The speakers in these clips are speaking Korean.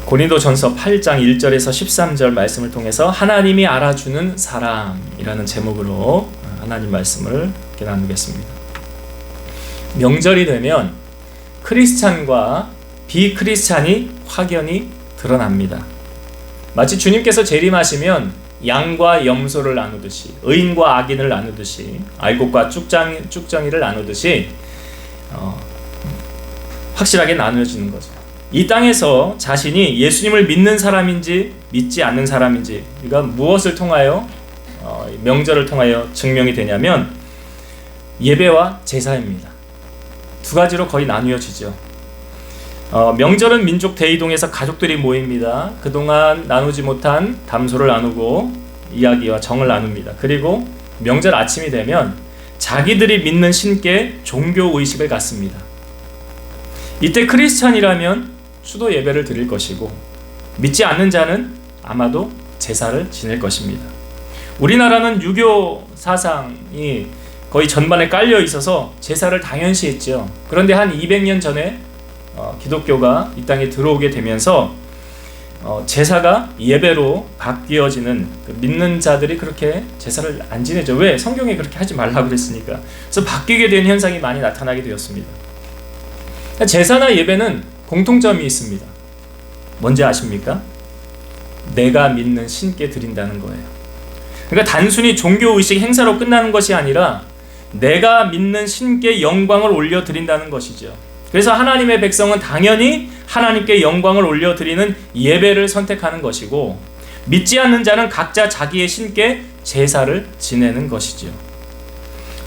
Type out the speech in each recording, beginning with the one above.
고린도전서 8장 1절에서 13절 말씀을 통해서 하나님이 알아주는 사람이라는 제목으로 하나님 말씀을 이렇게 나누겠습니다. 명절이 되면 크리스찬과 비크리스찬이 확연히 드러납니다. 마치 주님께서 재림하시면 양과 염소를 나누듯이, 의인과 악인을 나누듯이, 알곡과 쭉정이를 나누듯이 확실하게 나누어지는 거죠. 이 땅에서 자신이 예수님을 믿는 사람인지 믿지 않는 사람인지 우리가 무엇을 통하여 명절을 통하여 증명이 되냐면 예배와 제사입니다. 두 가지로 거의 나누어지죠. 명절은 민족 대이동에서 가족들이 모입니다. 그동안 나누지 못한 담소를 나누고 이야기와 정을 나눕니다. 그리고 명절 아침이 되면 자기들이 믿는 신께 종교의식을 갖습니다. 이때 크리스찬이라면 수도 예배를 드릴 것이고 믿지 않는 자는 아마도 제사를 지낼 것입니다. 우리나라는 유교 사상이 거의 전반에 깔려 있어서 제사를 당연시했죠. 그런데 한 200년 전에 기독교가 이 땅에 들어오게 되면서 제사가 예배로 바뀌어지는, 믿는 자들이 그렇게 제사를 안 지내죠. 왜? 성경에 그렇게 하지 말라고 그랬으니까. 그래서 바뀌게 된 현상이 많이 나타나게 되었습니다. 제사나 예배는 공통점이 있습니다. 뭔지 아십니까? 내가 믿는 신께 드린다는 거예요. 그러니까 단순히 종교의식 행사로 끝나는 것이 아니라 내가 믿는 신께 영광을 올려드린다는 것이죠. 그래서 하나님의 백성은 당연히 하나님께 영광을 올려드리는 예배를 선택하는 것이고, 믿지 않는 자는 각자 자기의 신께 제사를 지내는 것이죠.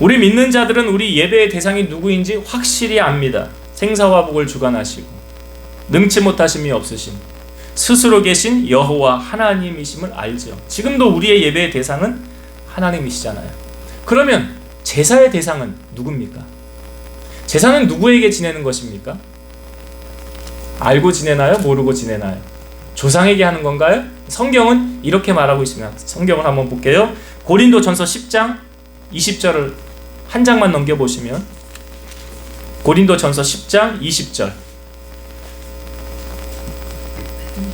우리 믿는 자들은 우리 예배의 대상이 누구인지 확실히 압니다. 생사화복을 주관하시고 능치 못하심이 없으신 스스로 계신 여호와 하나님이심을 알죠. 지금도 우리의 예배의 대상은 하나님이시잖아요. 그러면 제사의 대상은 누굽니까? 제사는 누구에게 지내는 것입니까? 알고 지내나요? 모르고 지내나요? 조상에게 하는 건가요? 성경은 이렇게 말하고 있습니다. 성경을 한번 볼게요. 고린도전서 10장 20절을 한 장만 넘겨보시면, 고린도전서 10장 20절.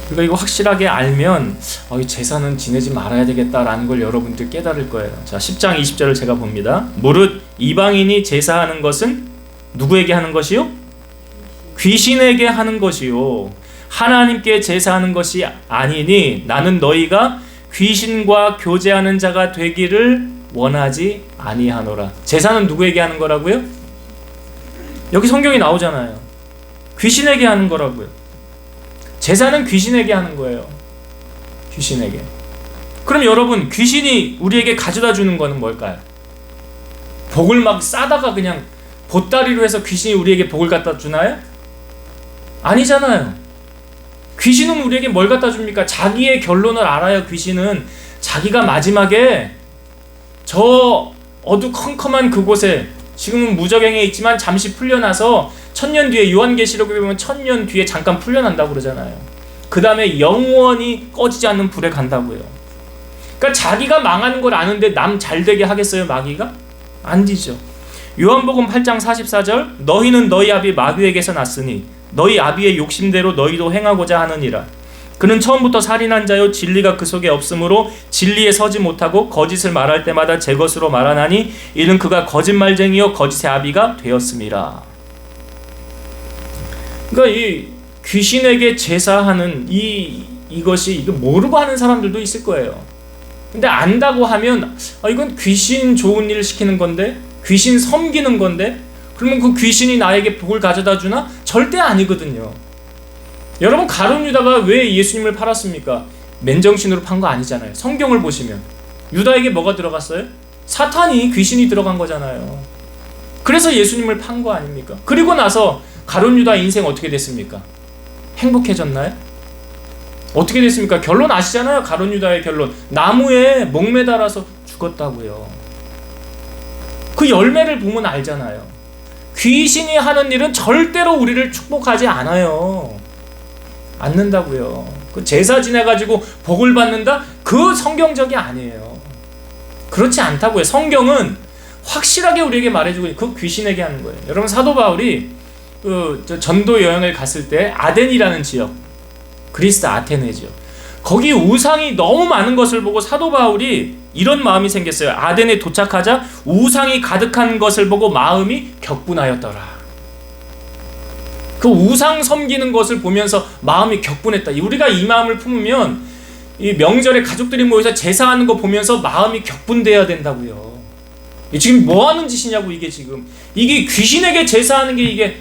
우리가 이거 확실하게 알면 이 제사는 지내지 말아야 되겠다라는 걸 여러분들 깨달을 거예요. 자, 10장 20절을 제가 봅니다. 무릇 이방인이 제사하는 것은 누구에게 하는 것이요? 귀신에게 하는 것이요, 하나님께 제사하는 것이 아니니 나는 너희가 귀신과 교제하는 자가 되기를 원하지 아니하노라. 제사는 누구에게 하는 거라고요? 여기 성경이 나오잖아요. 귀신에게 하는 거라고요. 제사는 귀신에게 하는 거예요. 귀신에게. 그럼 여러분, 귀신이 우리에게 가져다 주는 거는 뭘까요? 복을 막 싸다가 그냥 보따리로 해서 귀신이 우리에게 복을 갖다 주나요? 아니잖아요. 귀신은 우리에게 뭘 갖다 줍니까? 자기의 결론을 알아요. 귀신은 자기가 마지막에 저 어두컴컴한 그곳에, 지금은 무적행에 있지만 잠시 풀려나서 1000년 뒤에, 요한계시록에 보면 1000년 뒤에 잠깐 풀려난다고 그러잖아요. 그 다음에 영원히 꺼지지 않는 불에 간다고요. 그러니까 자기가 망하는 걸 아는데 남 잘되게 하겠어요, 마귀가? 안 되죠. 요한복음 8장 44절, 너희는 너희 아비 마귀에게서 났으니 너희 아비의 욕심대로 너희도 행하고자 하느니라. 그는 처음부터 살인한 자요, 진리가 그 속에 없으므로 진리에 서지 못하고 거짓을 말할 때마다 제 것으로 말하나니 이는 그가 거짓말쟁이요 거짓의 아비가 되었음이라. 그러니까 이 귀신에게 제사하는 이것이 이거 모르고 하는 사람들도 있을 거예요. 근데 안다고 하면 이건 귀신 좋은 일을 시키는 건데, 귀신 섬기는 건데, 그러면 그 귀신이 나에게 복을 가져다 주나? 절대 아니거든요. 여러분, 가룟 유다가 왜 예수님을 팔았습니까? 맨정신으로 판 거 아니잖아요. 성경을 보시면 유다에게 뭐가 들어갔어요? 사탄이, 귀신이 들어간 거잖아요. 그래서 예수님을 판 거 아닙니까? 그리고 나서 가룟 유다 인생 어떻게 됐습니까? 행복해졌나요? 어떻게 됐습니까? 결론 아시잖아요. 가룟 유다의 결론, 나무에 목매달아서 죽었다고요. 그 열매를 보면 알잖아요. 귀신이 하는 일은 절대로 우리를 축복하지 않아요. 않는다고요. 그 제사 지내가지고 복을 받는다? 그 성경적이 아니에요. 그렇지 않다고요. 성경은 확실하게 우리에게 말해주고 그 귀신에게 하는 거예요. 여러분, 사도 바울이 전도 여행을 갔을 때 아덴이라는 지역, 그리스 아테네죠. 거기 우상이 너무 많은 것을 보고 사도 바울이 이런 마음이 생겼어요. 아덴에 도착하자 우상이 가득한 것을 보고 마음이 격분하였더라. 그 우상 섬기는 것을 보면서 마음이 격분했다. 우리가 이 마음을 품으면 이 명절에 가족들이 모여서 제사하는 거 보면서 마음이 격분돼야 된다고요. 지금 뭐 하는 짓이냐고. 이게 귀신에게 제사하는 게 이게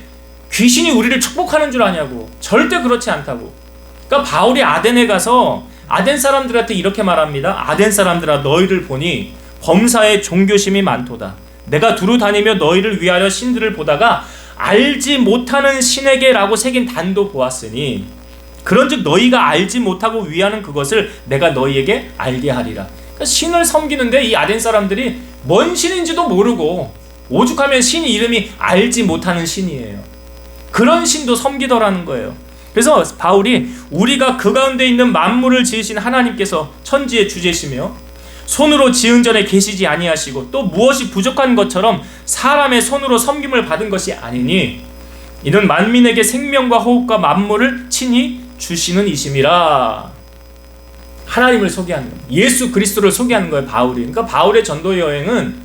귀신이 우리를 축복하는 줄 아냐고. 절대 그렇지 않다고. 그러니까 바울이 아덴에 가서 아덴 사람들한테 이렇게 말합니다. 아덴 사람들아, 너희를 보니 범사에 종교심이 많도다. 내가 두루 다니며 너희를 위하여 신들을 보다가 알지 못하는 신에게라고 새긴 단도 보았으니 그런즉 너희가 알지 못하고 위하는 그것을 내가 너희에게 알게 하리라. 그러니까 신을 섬기는데 이 아덴 사람들이 뭔 신인지도 모르고 오죽하면 신 이름이 알지 못하는 신이에요. 그런 신도 섬기더라는 거예요. 그래서 바울이 우리가 그 가운데 있는 만물을 지으신 하나님께서 천지의 주제시며 손으로 지은 전에 계시지 아니하시고 또 무엇이 부족한 것처럼 사람의 손으로 섬김을 받은 것이 아니니 이는 만민에게 생명과 호흡과 만물을 친히 주시는 이심이라. 하나님을 소개하는 거예요. 예수 그리스도를 소개하는 거예요, 바울이. 그러니까 바울의 전도 여행은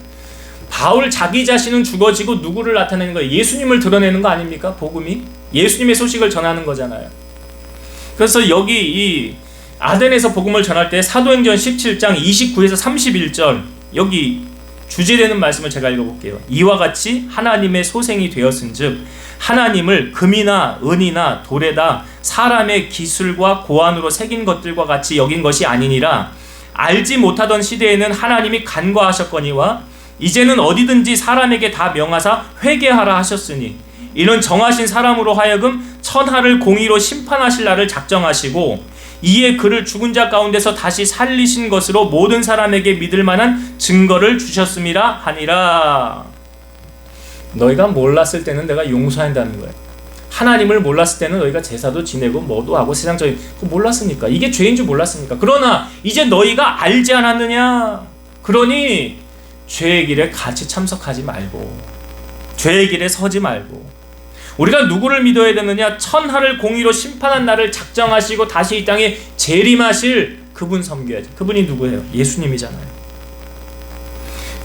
바울 자기 자신은 죽어지고 누구를 나타내는 거예요? 예수님을 드러내는 거 아닙니까? 복음이 예수님의 소식을 전하는 거잖아요. 그래서 여기 이 아덴에서 복음을 전할 때 사도행전 17장 29에서 31절 여기 주제되는 말씀을 제가 읽어볼게요. 이와 같이 하나님의 소생이 되었은즉 하나님을 금이나 은이나 돌에다 사람의 기술과 고안으로 새긴 것들과 같이 여긴 것이 아니니라. 알지 못하던 시대에는 하나님이 간과하셨거니와 이제는 어디든지 사람에게 다 명하사 회개하라 하셨으니 이는 정하신 사람으로 하여금 천하를 공의로 심판하실 날을 작정하시고 이에 그를 죽은 자 가운데서 다시 살리신 것으로 모든 사람에게 믿을 만한 증거를 주셨음이라 하니라. 너희가 몰랐을 때는 내가 용서한다는 거예요. 하나님을 몰랐을 때는 너희가 제사도 지내고 뭐도 하고 세상적인 그거 몰랐으니까. 이게 죄인 줄 몰랐으니까. 그러나 이제 너희가 알지 않았느냐. 그러니 죄의 길에 같이 참석하지 말고 죄의 길에 서지 말고 우리가 누구를 믿어야 되느냐? 천하를 공의로 심판한 날을 작정하시고 다시 이 땅에 재림하실 그분 섬겨야죠. 그분이 누구예요? 예수님이잖아요.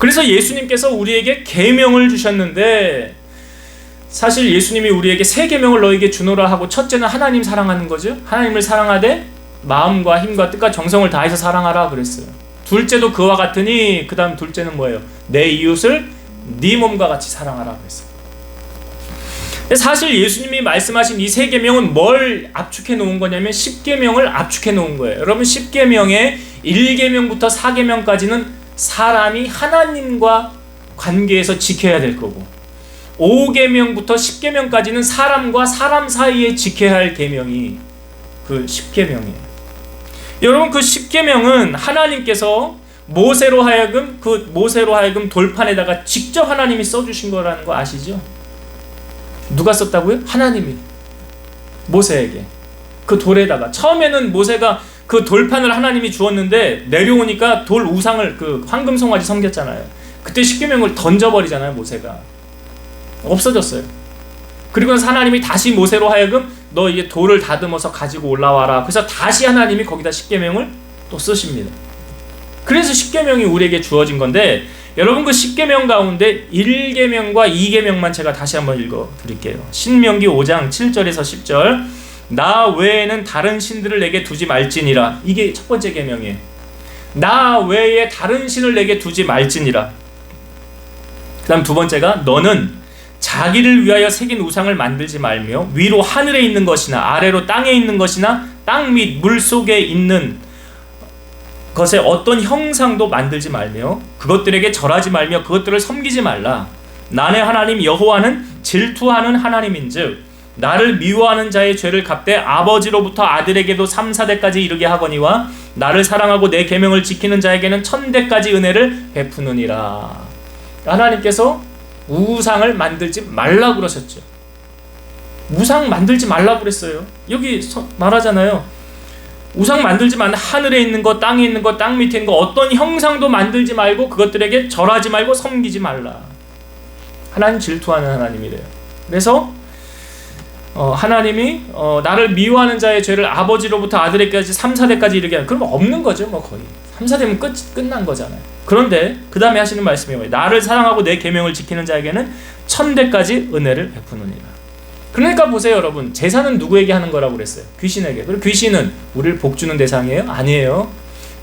그래서 예수님께서 우리에게 계명을 주셨는데 사실 예수님이 우리에게 세 계명을 너에게 주노라 하고 첫째는 하나님 사랑하는 거죠. 하나님을 사랑하되 마음과 힘과 뜻과 정성을 다해서 사랑하라 그랬어요. 둘째도 그와 같으니 그 다음 둘째는 뭐예요? 내 이웃을 네 몸과 같이 사랑하라 그랬어요. 사실 예수님이 말씀하신 이 세 계명은 뭘 압축해 놓은 거냐면 10계명을 압축해 놓은 거예요. 여러분 10계명의 1계명부터 4계명까지는 사람이 하나님과 관계에서 지켜야 될 거고 5계명부터 10계명까지는 사람과 사람 사이에 지켜야 할 계명이 그 10계명이에요. 여러분 그 10계명은 하나님께서 모세로 하여금 돌판에다가 직접 하나님이 써주신 거라는 거 아시죠? 누가 썼다고요? 하나님이 모세에게 그 돌에다가 처음에는 모세가 그 돌판을 하나님이 주었는데 내려오니까 돌 우상을 그 황금 송아지 섬겼잖아요. 그때 10계명을 던져버리잖아요. 모세가 없어졌어요. 그리고 하나님이 다시 모세로 하여금 너 이제 돌을 다듬어서 가지고 올라와라. 그래서 다시 하나님이 거기다 10계명을 또 쓰십니다. 그래서 10계명이 우리에게 주어진 건데 여러분 그 10계명 가운데 1계명과 2계명만 제가 다시 한번 읽어드릴게요. 신명기 5장 7절에서 10절 나 외에는 다른 신들을 내게 두지 말지니라. 이게 첫 번째 계명이에요. 나 외에 다른 신을 내게 두지 말지니라. 그 다음 두 번째가 너는 자기를 위하여 새긴 우상을 만들지 말며 위로 하늘에 있는 것이나 아래로 땅에 있는 것이나 땅 및 물속에 있는 것에 어떤 형상도 만들지 말며 그것들에게 절하지 말며 그것들을 섬기지 말라. 나의 하나님 여호와는 질투하는 하나님인즉 나를 미워하는 자의 죄를 갚되 아버지로부터 아들에게도 3, 4대까지 이르게 하거니와 나를 사랑하고 내 계명을 지키는 자에게는 1000대까지 은혜를 베푸느니라. 하나님께서 우상을 만들지 말라고 그러셨죠. 우상 만들지 말라고 그랬어요. 여기 말하잖아요. 우상 만들지 마. 하늘에 있는 것, 땅에 있는 것, 땅 밑에 있는 것 어떤 형상도 만들지 말고 그것들에게 절하지 말고 섬기지 말라. 하나님 질투하는 하나님이래요. 그래서 하나님이 나를 미워하는 자의 죄를 아버지로부터 아들에게까지 3, 4대까지 이르게 하는, 그러면 없는 거죠. 뭐 거의 3, 4대면 끝난 거잖아요. 그런데 그 다음에 하시는 말씀이 뭐예요? 나를 사랑하고 내 계명을 지키는 자에게는 1000대까지 은혜를 베푸느니라. 그러니까 보세요 여러분, 제사는 누구에게 하는 거라고 그랬어요? 귀신에게. 그리고 귀신은 우리를 복주는 대상이에요? 아니에요.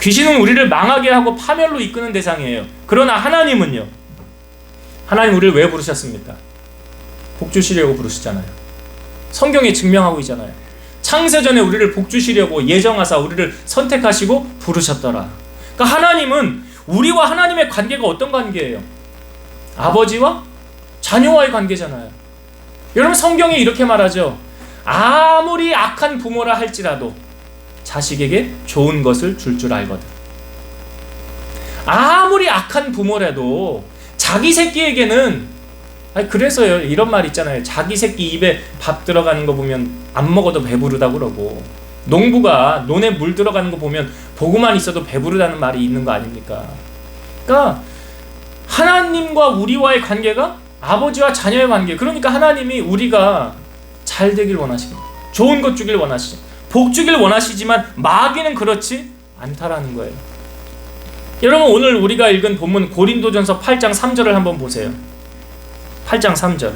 귀신은 우리를 망하게 하고 파멸로 이끄는 대상이에요. 그러나 하나님은요, 하나님 우리를 왜 부르셨습니까? 복주시려고 부르시잖아요. 성경이 증명하고 있잖아요. 창세전에 우리를 복주시려고 예정하사 우리를 선택하시고 부르셨더라. 그러니까 하나님은, 우리와 하나님의 관계가 어떤 관계예요? 아버지와 자녀와의 관계잖아요. 여러분, 성경이 이렇게 말하죠. 아무리 악한 부모라 할지라도 자식에게 좋은 것을 줄 줄 알거든. 아무리 악한 부모라도 자기 새끼에게는, 그래서요 이런 말 있잖아요. 자기 새끼 입에 밥 들어가는 거 보면 안 먹어도 배부르다고 그러고, 농부가 논에 물 들어가는 거 보면 보고만 있어도 배부르다는 말이 있는 거 아닙니까? 그러니까 하나님과 우리와의 관계가 아버지와 자녀의 관계. 그러니까 하나님이 우리가 잘 되길 원하십니다. 좋은 것 주길 원하시죠. 복 주길 원하시지만 마귀는 그렇지 않다라는 거예요. 여러분, 오늘 우리가 읽은 본문 고린도전서 8장 3절을 한번 보세요. 8장 3절.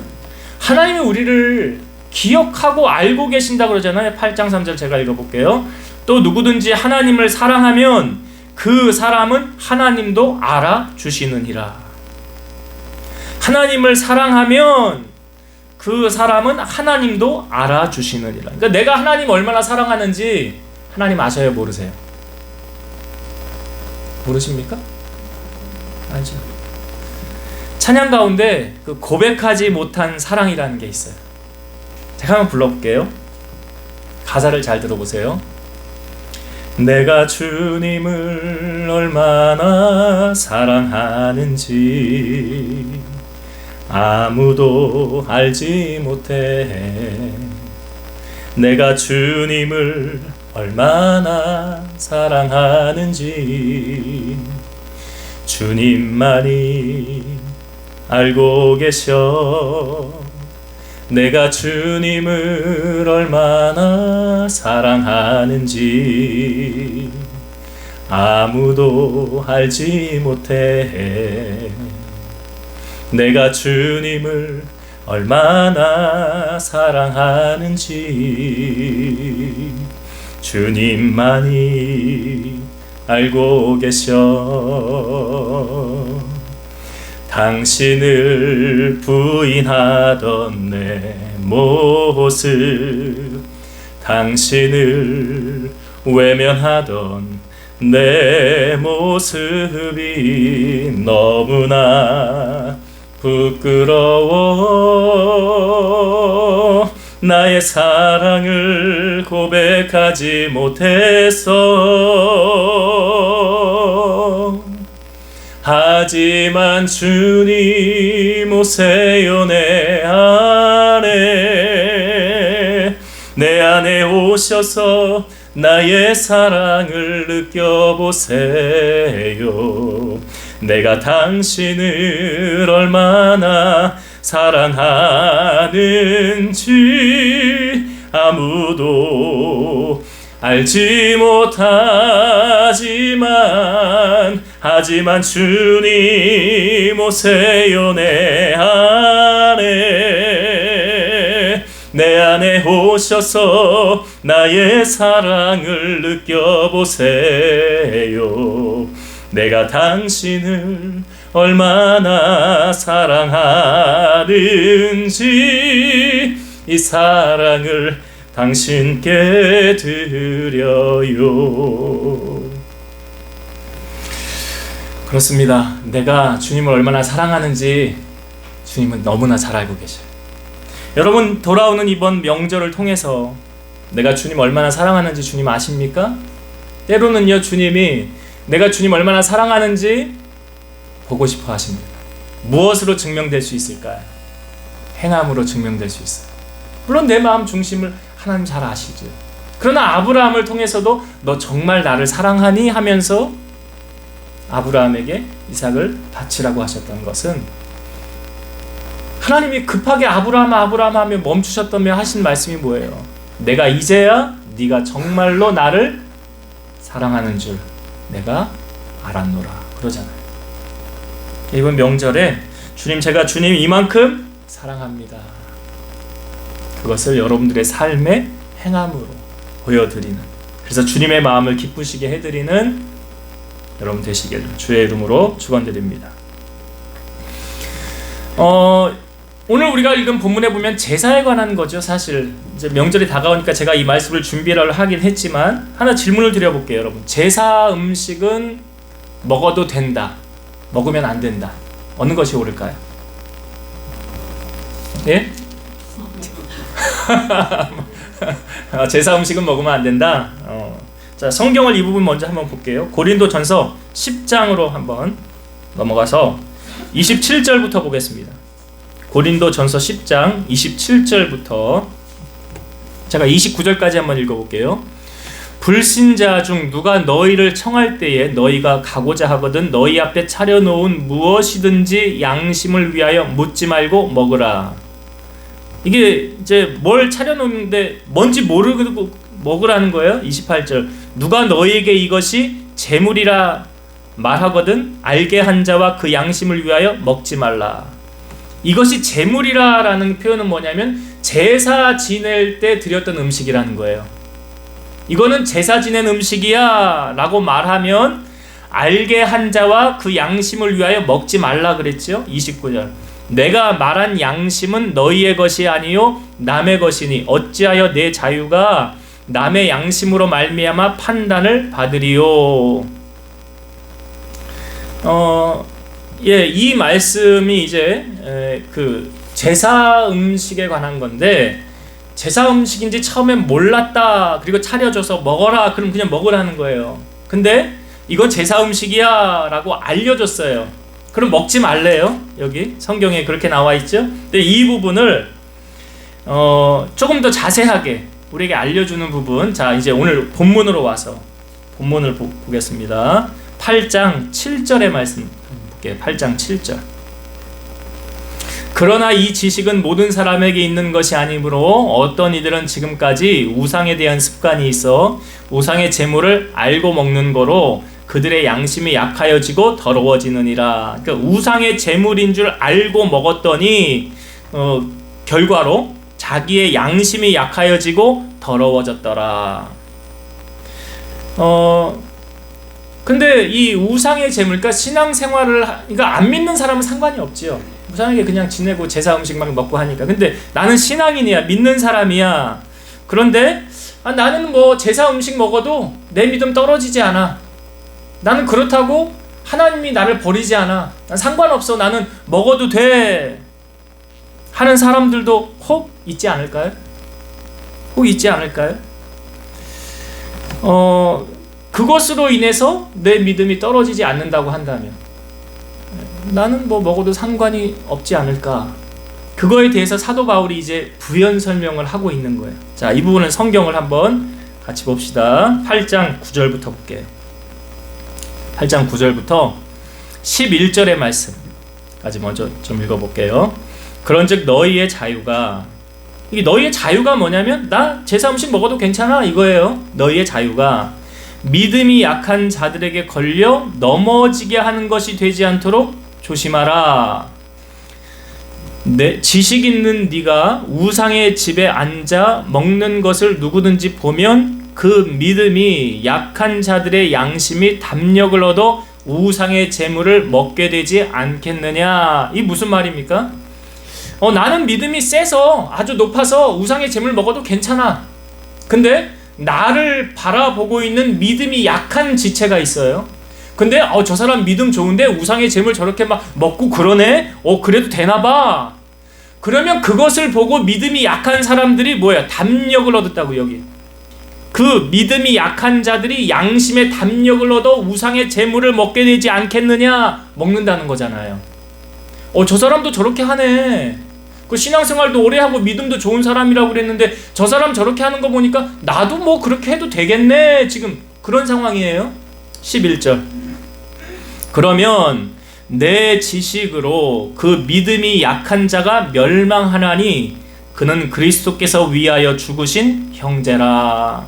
하나님이 우리를 기억하고 알고 계신다 그러잖아요. 8장 3절 제가 읽어볼게요. 또 누구든지 하나님을 사랑하면 그 사람은 하나님도 알아주시느니라. 하나님을 사랑하면 그 사람은 하나님도 알아주시느니라. 그러니까 내가 하나님 얼마나 사랑하는지 하나님 아셔요, 모르세요? 모르십니까? 알죠. 찬양 가운데 그 고백하지 못한 사랑이라는 게 있어요. 제가 한번 불러볼게요. 가사를 잘 들어보세요. 내가 주님을 얼마나 사랑하는지 아무도 알지 못해. 내가 주님을 얼마나 사랑하는지 주님만이 알고 계셔. 내가 주님을 얼마나 사랑하는지 아무도 알지 못해. 내가 주님을 얼마나 사랑하는지 주님만이 알고 계셔. 당신을 부인하던 내 모습, 당신을 외면하던 내 모습이 너무나 부끄러워. 나의 사랑을 고백하지 못했어. 하지만 주님 오세요 내 안에 오셔서 나의 사랑을 느껴보세요. 내가 당신을 얼마나 사랑하는지 아무도 알지 못하지만 하지만 주님 오세요 내 안에 오셔서 나의 사랑을 느껴보세요. 내가 당신을 얼마나 사랑하는지 이 사랑을 당신께 드려요. 그렇습니다. 내가 주님을 얼마나 사랑하는지 주님은 너무나 잘 알고 계셔요. 여러분, 돌아오는 이번 명절을 통해서 내가 주님 얼마나 사랑하는지 주님 아십니까? 때로는요, 주님이 내가 주님 얼마나 사랑하는지 보고 싶어 하십니다. 무엇으로 증명될 수 있을까요? 행함으로 증명될 수 있어요. 물론 내 마음 중심을 하나님 잘 아시죠. 그러나 아브라함을 통해서도 너 정말 나를 사랑하니? 하면서 아브라함에게 이삭을 바치라고 하셨던 것은 하나님이 급하게 아브라함 하며 멈추셨다며 하신 말씀이 뭐예요? 내가 이제야 네가 정말로 나를 사랑하는 줄 내가 알았노라 그러잖아요. 이번 명절에 주님, 제가 주님 이만큼 사랑합니다. 그것을 여러분들의 삶의 행함으로 보여드리는, 그래서 주님의 마음을 기쁘시게 해드리는 여러분 되시길 주의 이름으로 축원드립니다. 오늘 우리가 읽은 본문에 보면 제사에 관한 거죠. 사실 이제 명절이 다가오니까 제가 이 말씀을 준비를 하긴 했지만 하나 질문을 드려볼게요. 여러분, 제사 음식은 먹어도 된다, 먹으면 안 된다, 어느 것이 옳을까요? 예? 제사 음식은 먹으면 안 된다. 자, 성경을 이 부분 먼저 한번 볼게요. 고린도전서 10장으로 한번 넘어가서 27절부터 보겠습니다. 고린도전서 10장 27절부터 제가 29절까지 한번 읽어볼게요. 불신자 중 누가 너희를 청할 때에 너희가 가고자 하거든 너희 앞에 차려놓은 무엇이든지 양심을 위하여 묻지 말고 먹으라. 이게 이제 뭘 차려놓는데 뭔지 모르고 먹으라는 거예요. 28절, 누가 너희에게 이것이 제물이라 말하거든 알게 한 자와 그 양심을 위하여 먹지 말라. 이것이 제물이라라는 표현은 뭐냐면 제사 지낼 때 드렸던 음식이라는 거예요. 이거는 제사 지낸 음식이야 라고 말하면 알게 한 자와 그 양심을 위하여 먹지 말라 그랬죠. 29절, 내가 말한 양심은 너희의 것이 아니요 남의 것이니 어찌하여 내 자유가 남의 양심으로 말미암아 판단을 받으리요. 이 말씀이 이제 그 제사 음식에 관한 건데, 제사 음식인지 처음엔 몰랐다, 그리고 차려줘서 먹어라, 그럼 그냥 먹으라는 거예요. 근데 이건 제사 음식이야 라고 알려줬어요. 그럼 먹지 말래요. 여기 성경에 그렇게 나와 있죠. 근데 이 부분을 조금 더 자세하게 우리에게 알려주는 부분, 자 이제 오늘 본문으로 와서 본문을 보겠습니다. 8장 7절의 말씀 볼게요. 8장 7절, 그러나 이 지식은 모든 사람에게 있는 것이 아니므로 어떤 이들은 지금까지 우상에 대한 습관이 있어 우상의 제물을 알고 먹는 거로 그들의 양심이 약하여지고 더러워지느니라. 그러니까 우상의 제물인 줄 알고 먹었더니 결과로 자기의 양심이 약하여지고 더러워졌더라. 근데 이 우상의 제물, 그러니까 신앙생활을 그러니까 안 믿는 사람은 상관이 없지요. 무상하게 그냥 지내고 제사 음식만 먹고 하니까. 근데 나는 신앙인이야, 믿는 사람이야. 그런데 나는 뭐 제사 음식 먹어도 내 믿음 떨어지지 않아. 나는 그렇다고 하나님이 나를 버리지 않아. 난 상관없어. 나는 먹어도 돼. 하는 사람들도 혹 있지 않을까요? 혹 있지 않을까요? 그것으로 인해서 내 믿음이 떨어지지 않는다고 한다면 나는 뭐 먹어도 상관이 없지 않을까? 그거에 대해서 사도 바울이 이제 부연 설명을 하고 있는 거예요. 자, 이 부분은 성경을 한번 같이 봅시다. 8장 9절부터 볼게요. 8장 9절부터 11절의 말씀까지 먼저 좀 읽어볼게요. 그런즉 너희의 자유가, 이게 너희의 자유가 뭐냐면 나 제사 음식 먹어도 괜찮아 이거예요. 너희의 자유가 믿음이 약한 자들에게 걸려 넘어지게 하는 것이 되지 않도록 조심하라. 지식 있는 네가 우상의 집에 앉아 먹는 것을 누구든지 보면 그 믿음이 약한 자들의 양심이 담력을 얻어 우상의 제물을 먹게 되지 않겠느냐. 이 무슨 말입니까? 나는 믿음이 세서 아주 높아서 우상의 제물 먹어도 괜찮아. 근데 나를 바라보고 있는 믿음이 약한 지체가 있어요. 근데 저 사람 믿음 좋은데 우상의 제물 저렇게 막 먹고 그러네? 그래도 되나봐. 그러면 그것을 보고 믿음이 약한 사람들이 뭐야? 담력을 얻었다고. 여기 그 믿음이 약한 자들이 양심의 담력을 얻어 우상의 제물을 먹게 되지 않겠느냐. 먹는다는 거잖아요. 저 사람도 저렇게 하네. 그 신앙생활도 오래 하고 믿음도 좋은 사람이라고 그랬는데 저 사람 저렇게 하는 거 보니까 나도 뭐 그렇게 해도 되겠네. 지금 그런 상황이에요. 11절, 그러면 내 지식으로 그 믿음이 약한 자가 멸망하나니 그는 그리스도께서 위하여 죽으신 형제라.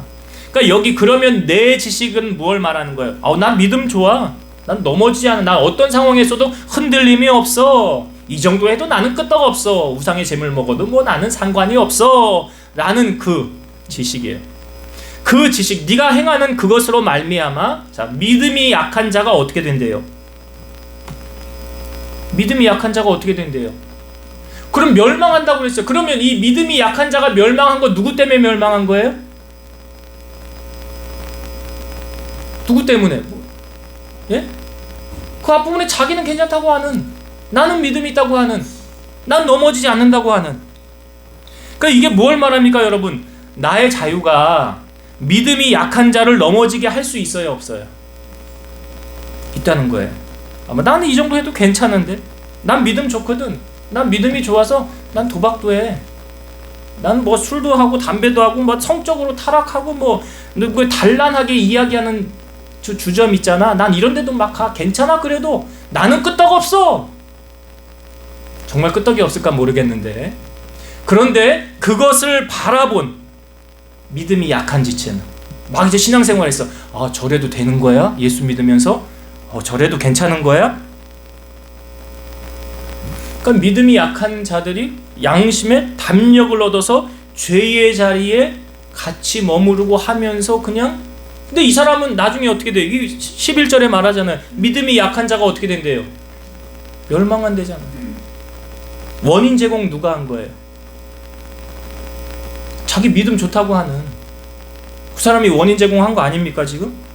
그러니까 여기 그러면 내 지식은 뭘 말하는 거예요? 난 믿음 좋아. 난 넘어지지 않아. 난 어떤 상황에서도 흔들림이 없어. 이 정도 해도 나는 끄떡 없어. 우상의 재물 먹어도 뭐 나는 상관이 없어. 라는 그 지식이에요. 그 지식, 네가 행하는 그것으로 말미암아 자, 믿음이 약한 자가 어떻게 된대요? 믿음이 약한 자가 어떻게 된대요? 그럼 멸망한다고 그랬어요. 그러면 이 믿음이 약한 자가 멸망한 거 누구 때문에 멸망한 거예요? 누구 때문에? 예? 그 앞부분에 자기는 괜찮다고 하는, 나는 믿음이 있다고 하는, 난 넘어지지 않는다고 하는. 그러니까 이게 뭘 말합니까, 여러분? 나의 자유가 믿음이 약한 자를 넘어지게 할 수 있어요, 없어요? 있다는 거예요. 아마 나는 이 정도 해도 괜찮은데, 난 믿음 좋거든. 난 믿음이 좋아서 난 도박도 해. 난 뭐 술도 하고 담배도 하고 뭐 성적으로 타락하고 뭐 단란하게 이야기하는 주점 있잖아. 난 이런 데도 막 가. 괜찮아. 그래도 나는 끄떡없어. 정말 끄떡이 없을까 모르겠는데, 그런데 그것을 바라본 믿음이 약한 지체는 막 이제 신앙생활에서 저래도 되는 거야? 예수 믿으면서? 저래도 괜찮은 거야? 그러니까 믿음이 약한 자들이 양심의 담력을 얻어서 죄의 자리에 같이 머무르고 하면서 그냥, 근데 이 사람은 나중에 어떻게 돼요? 11절에 말하잖아요. 믿음이 약한 자가 어떻게 된대요? 멸망한대잖아. 원인 제공 누가 한 거예요? 자기 믿음 좋다고 하는 그 사람이 원인 제공한 거 아닙니까 지금?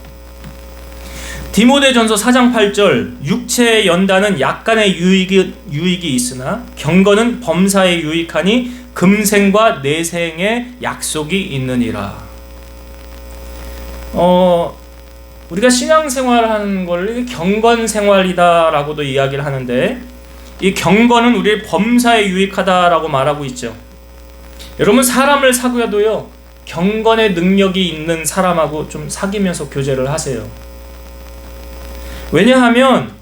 디모데전서 4장 8절 육체의 연단은 약간의 유익이 있으나 경건은 범사에 유익하니 금생과 내생의 약속이 있느니라. 우리가 신앙생활하는 걸 경건생활이다라고도 이야기를 하는데, 이 경건은 우리의 범사에 유익하다라고 말하고 있죠. 여러분, 사람을 사귀어도요, 경건의 능력이 있는 사람하고 좀 사귀면서 교제를 하세요. 왜냐하면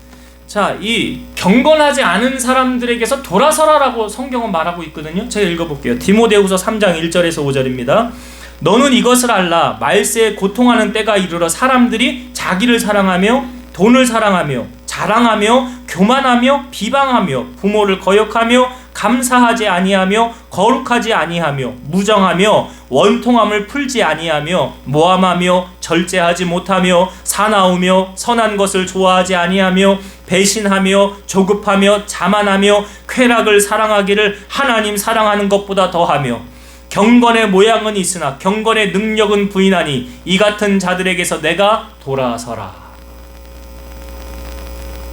이 경건하지 않은 사람들에게서 돌아서라라고 성경은 말하고 있거든요. 제가 읽어볼게요. 디모데후서 3장 1절에서 5절입니다. 너는 이것을 알라. 말세에 고통하는 때가 이르러 사람들이 자기를 사랑하며 돈을 사랑하며 자랑하며 교만하며 비방하며 부모를 거역하며 감사하지 아니하며 거룩하지 아니하며 무정하며 원통함을 풀지 아니하며 모함하며 절제하지 못하며 사나우며 선한 것을 좋아하지 아니하며 배신하며 조급하며 자만하며 쾌락을 사랑하기를 하나님 사랑하는 것보다 더하며 경건의 모양은 있으나 경건의 능력은 부인하니 이 같은 자들에게서 내가 돌아서라.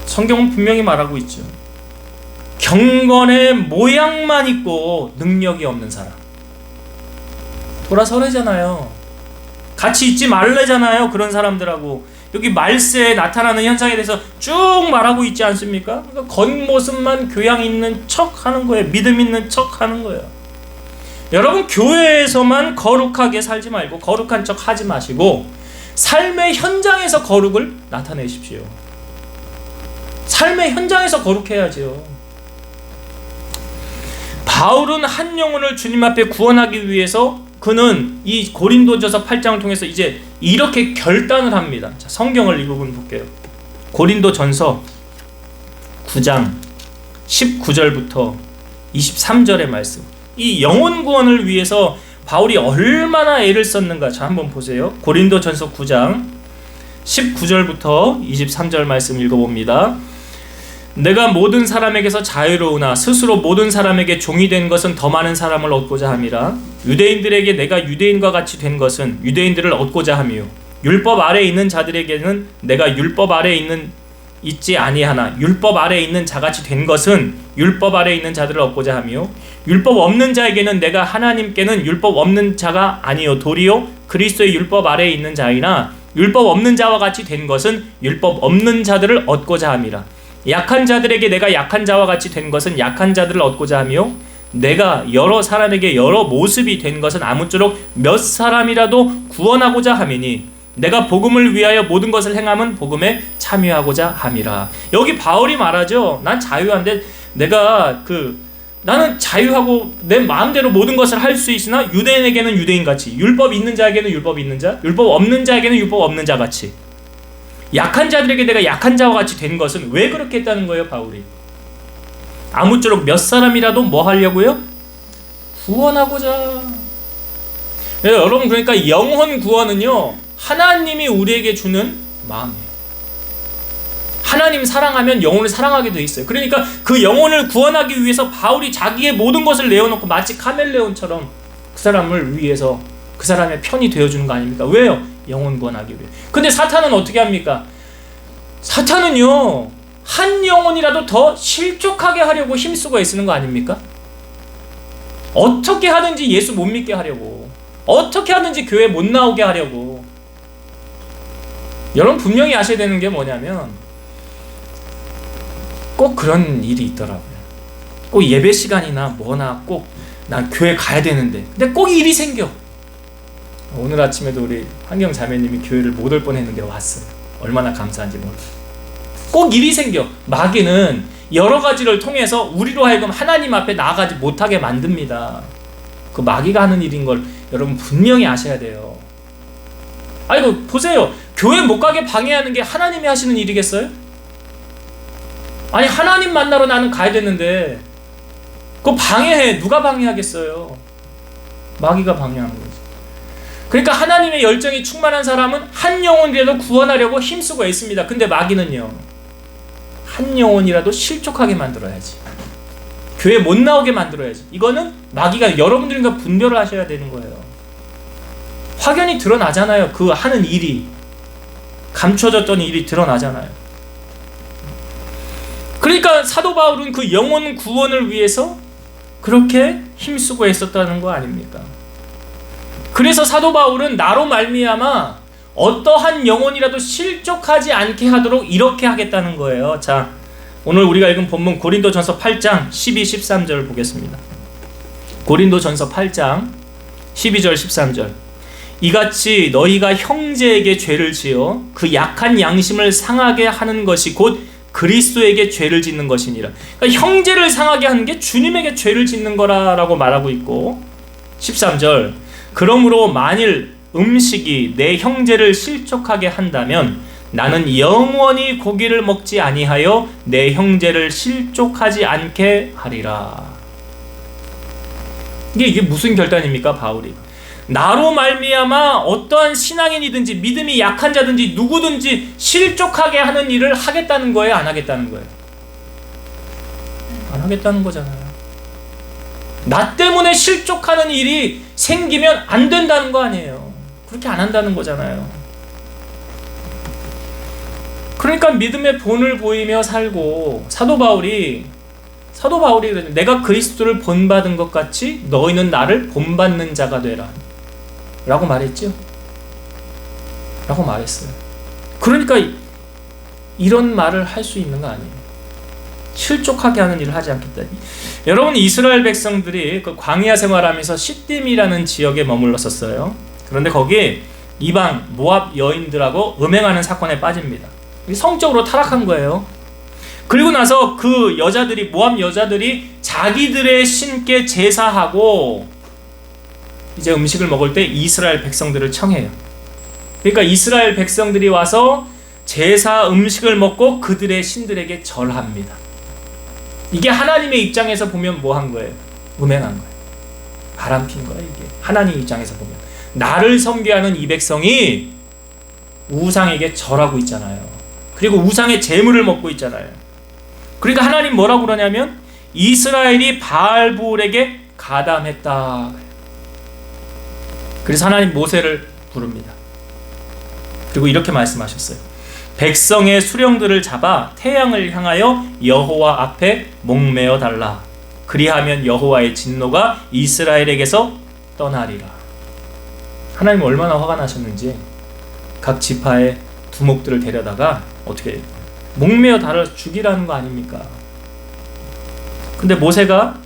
성경은 분명히 말하고 있죠. 경건의 모양만 있고 능력이 없는 사람 돌아서래잖아요. 같이 있지 말래잖아요. 그런 사람들하고 여기 말세에 나타나는 현상에 대해서 쭉 말하고 있지 않습니까? 그러니까 겉모습만 교양 있는 척 하는 거예요. 믿음 있는 척 하는 거예요. 여러분, 교회에서만 거룩하게 살지 말고 거룩한 척 하지 마시고 삶의 현장에서 거룩을 나타내십시오. 삶의 현장에서 거룩해야죠. 바울은 한 영혼을 주님 앞에 구원하기 위해서 그는 이 고린도전서 8장을 통해서 이제 이렇게 결단을 합니다. 자, 성경을 이 부분 볼게요. 고린도전서 9장 19절부터 23절의 말씀. 이 영혼 구원을 위해서 바울이 얼마나 애를 썼는가. 자, 한번 보세요. 고린도전서 9장 19절부터 23절 말씀 읽어봅니다. 내가 모든 사람에게서 자유로우나 스스로 모든 사람에게 종이 된 것은 더 많은 사람을 얻고자 함이라. 유대인들에게 내가 유대인과 같이 된 것은 유대인들을 얻고자 함이요 율법 아래에 있는 자들에게는 내가 율법 아래에 있지 아니하나 율법 아래에 있는 자같이 된 것은 율법 아래에 있는 자들을 얻고자 함이요 율법 없는 자에게는 내가 하나님께는 율법 없는 자가 아니요 도리요 그리스도의 율법 아래에 있는 자이나 율법 없는 자와 같이 된 것은 율법 없는 자들을 얻고자 함이라. 약한 자들에게 내가 약한 자와 같이 된 것은 약한 자들을 얻고자 하며 내가 여러 사람에게 여러 모습이 된 것은 아무쪼록 몇 사람이라도 구원하고자 함이니 내가 복음을 위하여 모든 것을 행함은 복음의 참여하고자 함이라. 여기 바울이 말하죠. 난 자유한데 나는 자유하고 내 마음대로 모든 것을 할 수 있으나 유대인에게는 유대인같이, 율법 있는 자에게는 율법 있는 자, 율법 없는 자에게는 율법 없는 자같이, 약한 자들에게 내가 약한 자와 같이 된 것은 왜 그렇게 했다는 거예요, 바울이? 아무쪼록 몇 사람이라도 뭐 하려고요? 구원하고자. 여러분, 그러니까 영혼 구원은요, 하나님이 우리에게 주는 마음이에요. 하나님 사랑하면 영혼을 사랑하게 돼 있어요. 그러니까 그 영혼을 구원하기 위해서 바울이 자기의 모든 것을 내어놓고 마치 카멜레온처럼 그 사람을 위해서 그 사람의 편이 되어주는 거 아닙니까? 왜요? 영혼 구원하기 위해. 근데 사탄은 어떻게 합니까? 사탄은요, 한 영혼이라도 더 실족하게 하려고 힘쓰고 애쓰는 거 아닙니까? 어떻게 하든지 예수 못 믿게 하려고, 어떻게 하든지 교회 못 나오게 하려고. 여러분 분명히 아셔야 되는 게 뭐냐면, 꼭 그런 일이 있더라고요. 꼭 예배 시간이나 뭐나 꼭 난 교회 가야 되는데, 근데 꼭 일이 생겨. 오늘 아침에도 우리 환경 자매님이 교회를 못 올 뻔했는데 왔어요. 얼마나 감사한지 몰라요. 꼭 일이 생겨. 마귀는 여러 가지를 통해서 우리로 하여금 하나님 앞에 나아가지 못하게 만듭니다. 그 마귀가 하는 일인 걸 여러분 분명히 아셔야 돼요. 아이고 보세요. 교회 못 가게 방해하는 게 하나님이 하시는 일이겠어요? 아니 하나님 만나러 나는 가야 되는데 그거 방해해. 누가 방해하겠어요? 마귀가 방해하는 거지. 그러니까 하나님의 열정이 충만한 사람은 한 영혼이라도 구원하려고 힘쓰고 있습니다. 근데 마귀는요, 한 영혼이라도 실족하게 만들어야지, 교회 못 나오게 만들어야지. 이거는 마귀가, 여러분들과 분별을 하셔야 되는 거예요. 확연히 드러나잖아요. 그 하는 일이, 감춰졌던 일이 드러나잖아요. 그러니까 사도 바울은 그 영혼 구원을 위해서 그렇게 힘쓰고 애썼다는 거 아닙니까? 그래서 사도 바울은 나로 말미암아 어떠한 영혼이라도 실족하지 않게 하도록 이렇게 하겠다는 거예요. 자, 오늘 우리가 읽은 본문 고린도전서 8장 12, 13절 보겠습니다. 고린도전서 8장 12절 13절. 이같이 너희가 형제에게 죄를 지어 그 약한 양심을 상하게 하는 것이 곧 그리스도에게 죄를 짓는 것이니라. 그러니까 형제를 상하게 하는 게 주님에게 죄를 짓는 거라고 말하고 있고, 13절. 그러므로 만일 음식이 내 형제를 실족하게 한다면 나는 영원히 고기를 먹지 아니하여 내 형제를 실족하지 않게 하리라. 이게 무슨 결단입니까, 바울이? 나로 말미암아 어떠한 신앙인이든지 믿음이 약한 자든지 누구든지 실족하게 하는 일을 하겠다는 거예요, 안 하겠다는 거예요? 안 하겠다는 거잖아요. 나 때문에 실족하는 일이 생기면 안 된다는 거 아니에요. 그렇게 안 한다는 거잖아요. 그러니까 믿음의 본을 보이며 살고, 사도 바울이 그러죠. 내가 그리스도를 본받은 것 같이 너희는 나를 본받는 자가 되라 라고 말했죠. 라고 말했어요. 그러니까 이런 말을 할 수 있는 거 아니에요. 실족하게 하는 일을 하지 않겠다. 여러분, 이스라엘 백성들이 그 광야 생활하면서 시딤이라는 지역에 머물렀었어요. 그런데 거기 이방 모압 여인들하고 음행하는 사건에 빠집니다. 성적으로 타락한 거예요. 그리고 나서 그 여자들이, 모압 여자들이 자기들의 신께 제사하고 이제 음식을 먹을 때 이스라엘 백성들을 청해요. 그러니까 이스라엘 백성들이 와서 제사 음식을 먹고 그들의 신들에게 절합니다. 이게 하나님의 입장에서 보면 뭐 한 거예요? 음행한 거예요. 바람핀 거예요. 이게 하나님 입장에서 보면 나를 섬기하는 이 백성이 우상에게 절하고 있잖아요. 그리고 우상의 제물을 먹고 있잖아요. 그러니까 하나님 뭐라고 그러냐면 이스라엘이 바알불에게 가담했다. 그래서 하나님 모세를 부릅니다. 그리고 이렇게 말씀하셨어요. 백성의 수령들을 잡아 태양을 향하여 여호와 앞에 목매어 달라. 그리하면 여호와의 진노가 이스라엘에게서 떠나리라. 하나님 얼마나 화가 나셨는지 각 지파의 두목들을 데려다가 어떻게 목매어 달아 죽이라는 거 아닙니까? 근데 모세가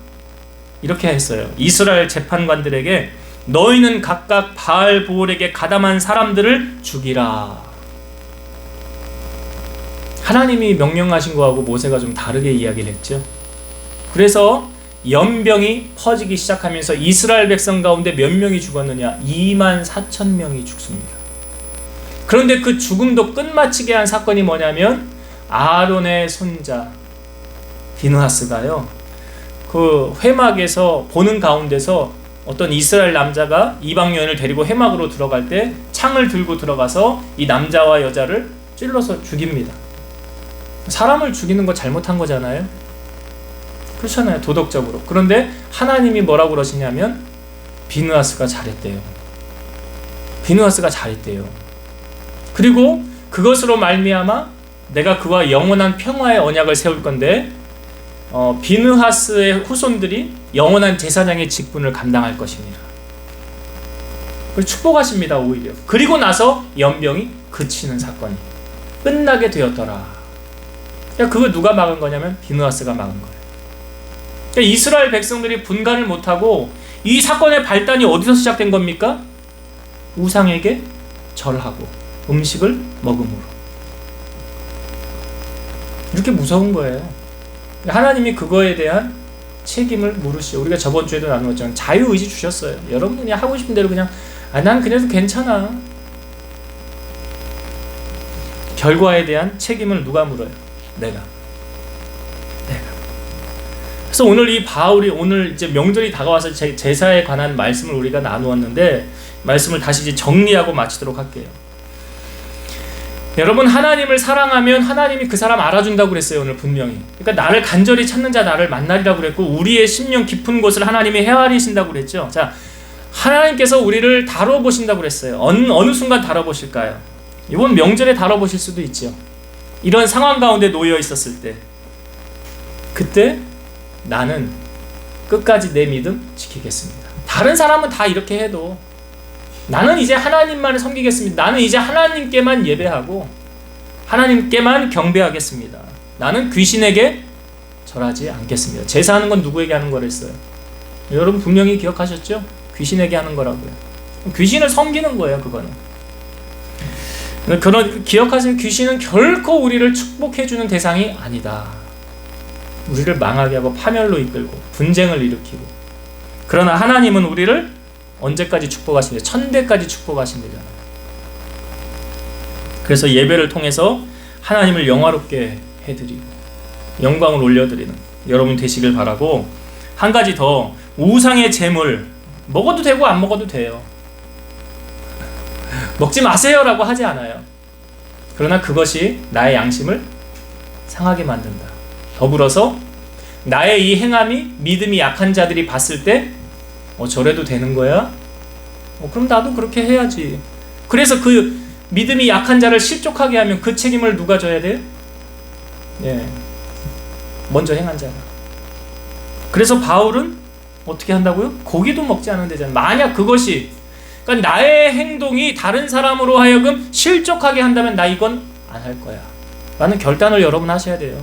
이렇게 했어요. 이스라엘 재판관들에게 너희는 각각 바알보올에게 가담한 사람들을 죽이라. 하나님이 명령하신 거하고 모세가 좀 다르게 이야기를 했죠. 그래서 연병이 퍼지기 시작하면서 이스라엘 백성 가운데 몇 명이 죽었느냐? 24,000명이 죽습니다. 그런데 그 죽음도 끝마치게 한 사건이 뭐냐면 아론의 손자 비느하스가요, 그 회막에서 보는 가운데서 어떤 이스라엘 남자가 이방 여인을 데리고 회막으로 들어갈 때 창을 들고 들어가서 이 남자와 여자를 찔러서 죽입니다. 사람을 죽이는 거 잘못한 거잖아요. 그렇잖아요, 도덕적으로. 그런데 하나님이 뭐라고 그러시냐면 비느하스가 잘했대요. 비느하스가 잘했대요. 그리고 그것으로 말미암아 내가 그와 영원한 평화의 언약을 세울 건데 비느하스의 후손들이 영원한 제사장의 직분을 감당할 것이니라. 그걸 축복하십니다. 오히려. 그리고 나서 연병이 그치는 사건이 끝나게 되었더라. 그러니까 그거 누가 막은 거냐면 비느하스가 막은 거예요. 그러니까 이스라엘 백성들이 분간을 못하고, 이 사건의 발단이 어디서 시작된 겁니까? 우상에게 절하고 음식을 먹음으로. 이렇게 무서운 거예요. 하나님이 그거에 대한 책임을 물으시오. 우리가 저번 주에도 나누었잖아요. 자유의지 주셨어요. 여러분이 하고 싶은 대로 그냥 난 그래도 괜찮아. 결과에 대한 책임을 누가 물어요? 내가. 그래서 오늘 이 바울이, 오늘 이제 명절이 다가와서 제사에 관한 말씀을 우리가 나누었는데, 말씀을 다시 이제 정리하고 마치도록 할게요. 여러분, 하나님을 사랑하면 하나님이 그 사람 알아준다고 그랬어요. 오늘 분명히. 그러니까 나를 간절히 찾는 자 나를 만나리라고 그랬고, 우리의 심령 깊은 곳을 하나님이 헤아리신다고 그랬죠. 자, 하나님께서 우리를 다뤄보신다고 그랬어요. 어느 순간 다뤄보실까요? 이번 명절에 다뤄보실 수도 있죠. 이런 상황 가운데 놓여 있었을 때, 그때 나는 끝까지 내 믿음 지키겠습니다. 다른 사람은 다 이렇게 해도 나는 이제 하나님만을 섬기겠습니다. 나는 이제 하나님께만 예배하고 하나님께만 경배하겠습니다. 나는 귀신에게 절하지 않겠습니다. 제사하는 건 누구에게 하는 거랬어요? 여러분 분명히 기억하셨죠? 귀신에게 하는 거라고요. 귀신을 섬기는 거예요. 그거는. 그런 기억하세요. 귀신은 결코 우리를 축복해주는 대상이 아니다. 우리를 망하게 하고 파멸로 이끌고 분쟁을 일으키고. 그러나 하나님은 우리를 언제까지 축복하신대요? 천대까지 축복하신대잖아요. 그래서 예배를 통해서 하나님을 영화롭게 해드리고 영광을 올려드리는 여러분 되시길 바라고, 한 가지 더, 우상의 재물 먹어도 되고 안 먹어도 돼요. 먹지 마세요라고 하지 않아요. 그러나 그것이 나의 양심을 상하게 만든다. 더불어서 나의 이 행함이 믿음이 약한 자들이 봤을 때 저래도 되는 거야? 그럼 나도 그렇게 해야지. 그래서 그 믿음이 약한 자를 실족하게 하면 그 책임을 누가 져야 돼요? 예, 먼저 행한 자가. 그래서 바울은 어떻게 한다고요? 고기도 먹지 않으면 되잖아요. 만약 그것이, 그러니까 나의 행동이 다른 사람으로 하여금 실족하게 한다면 나 이건 안 할 거야 라는 결단을 여러분 하셔야 돼요.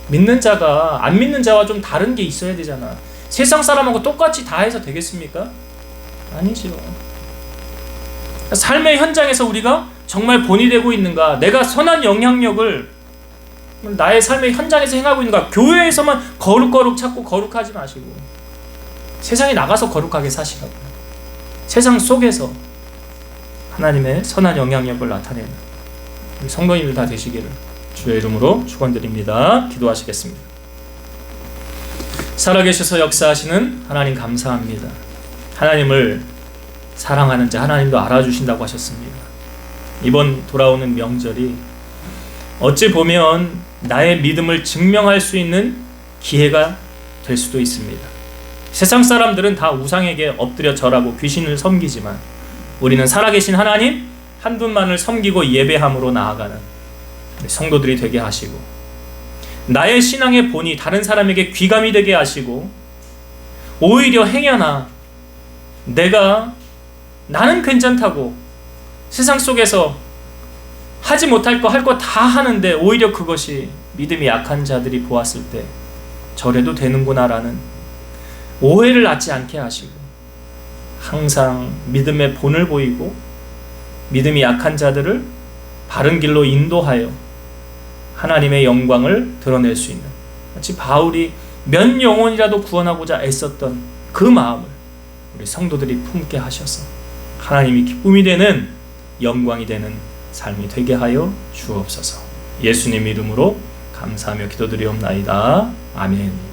믿는 자가 안 믿는 자와 좀 다른 게 있어야 되잖아. 세상 사람하고 똑같이 다 해서 되겠습니까? 아니죠. 삶의 현장에서 우리가 정말 본이 되고 있는가, 내가 선한 영향력을 나의 삶의 현장에서 행하고 있는가. 교회에서만 거룩 찾고 거룩하지 마시고 세상에 나가서 거룩하게 사시라고. 세상 속에서 하나님의 선한 영향력을 나타내는 우리 성도님들 다 되시기를 주의 이름으로 축원드립니다. 기도하시겠습니다. 살아계셔서 역사하시는 하나님 감사합니다. 하나님을 사랑하는 자 하나님도 알아주신다고 하셨습니다. 이번 돌아오는 명절이 어찌 보면 나의 믿음을 증명할 수 있는 기회가 될 수도 있습니다. 세상 사람들은 다 우상에게 엎드려 절하고 귀신을 섬기지만 우리는 살아계신 하나님 한 분만을 섬기고 예배함으로 나아가는 성도들이 되게 하시고, 나의 신앙의 본이 다른 사람에게 귀감이 되게 하시고, 오히려 행여나 나는 괜찮다고 세상 속에서 하지 못할 거 할 거 다 하는데 오히려 그것이 믿음이 약한 자들이 보았을 때 저래도 되는구나 라는 오해를 낳지 않게 하시고, 항상 믿음의 본을 보이고 믿음이 약한 자들을 바른 길로 인도하여 하나님의 영광을 드러낼 수 있는, 마치 바울이 몇 영혼이라도 구원하고자 애썼던 그 마음을 우리 성도들이 품게 하셔서 하나님이 기쁨이 되는, 영광이 되는 삶이 되게 하여 주옵소서. 예수님 이름으로 감사하며 기도드리옵나이다. 아멘.